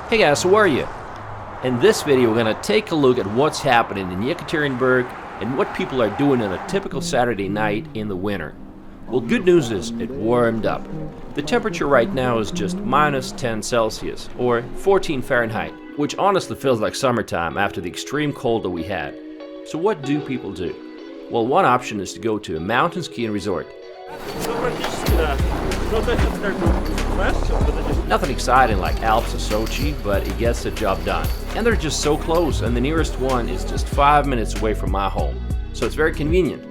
Hey guys, how are you? In this video, we're going to take a look at what's happening in Yekaterinburg and what people are doing on a typical Saturday night in the winter. Well, good news is it warmed up. The temperature right now is just minus 10 Celsius or 14 Fahrenheit, which honestly feels like summertime after the extreme cold that we had. So what do people do? Well, one option is to go to a mountain skiing resort. Nothing exciting like Alps or Sochi, but it gets the job done. And they're just so close, and the nearest one is just 5 minutes away from my home. So it's very convenient.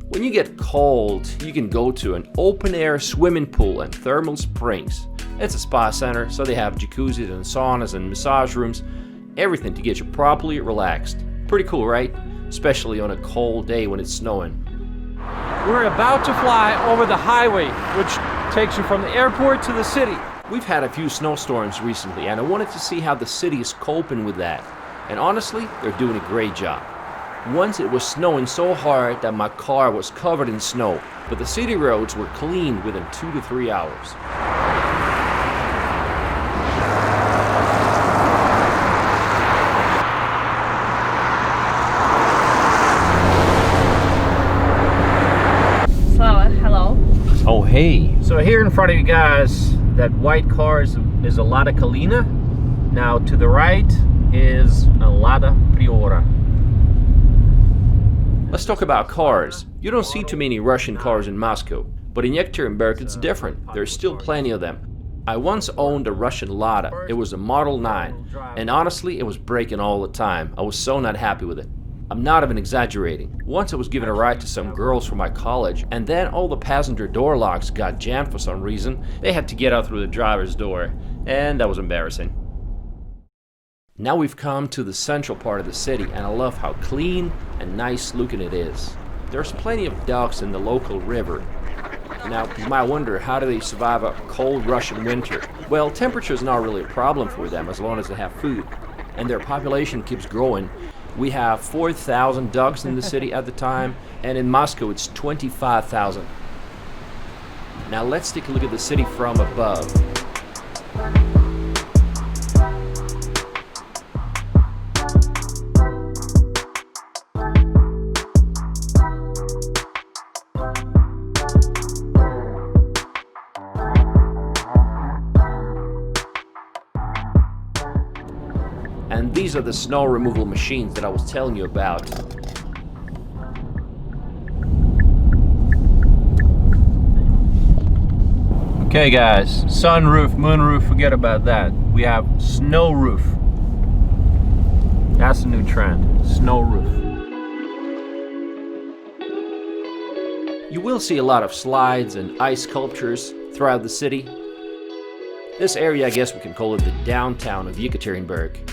When you get cold, you can go to an open-air swimming pool and thermal springs. It's a spa center, so they have jacuzzis and saunas and massage rooms, everything to get you properly relaxed. Pretty cool, right? Especially on a cold day when it's snowing. We're about to fly over the highway, which takes you from the airport to the city. We've had a few snowstorms recently, and I wanted to see how the city is coping with that. And honestly, they're doing a great job. Once it was snowing so hard that my car was covered in snow, but the city roads were cleaned within 2 to 3 hours. So, hello. Oh, hey. So here in front of you guys, that white car is a Lada Kalina. Now to the right is a Lada Priora. Let's talk about cars. You don't see too many Russian cars in Moscow, but in Yekaterinburg it's different. There's still plenty of them. I once owned a Russian Lada. It was a Model 9, and honestly it was breaking all the time. I was so not happy with it. I'm not even exaggerating. Once I was given a ride to some girls from my college, and then all the passenger door locks got jammed for some reason. They had to get out through the driver's door, and that was embarrassing. Now we've come to the central part of the city, and I love how clean and nice looking it is. There's plenty of ducks in the local river. Now you might wonder, how do they survive a cold Russian winter? Well, temperature is not really a problem for them as long as they have food, and their population keeps growing. We have 4,000 ducks in the city at the time, and in Moscow it's 25,000. Now let's take a look at the city from above. And these are the snow removal machines that I was telling you about. Okay guys, sunroof, moonroof, forget about that. We have snow roof. That's a new trend, snow roof. You will see a lot of slides and ice sculptures throughout the city. This area, I guess we can call it the downtown of Yekaterinburg.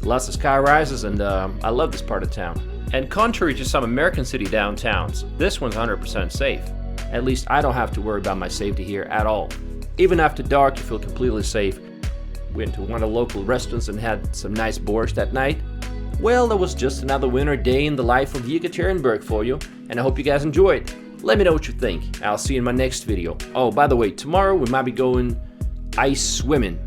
Lots of sky rises, and I love this part of town. And contrary to some American city downtowns, this one's 100% safe. At least I don't have to worry about my safety here at all. Even after dark, you feel completely safe. We went to one of the local restaurants and had some nice borscht that night. Well, that was just another winter day in the life of Yekaterinburg for you, and I hope you guys enjoyed. Let me know what you think. I'll see you in my next video. Oh, by the way, tomorrow we might be going ice swimming.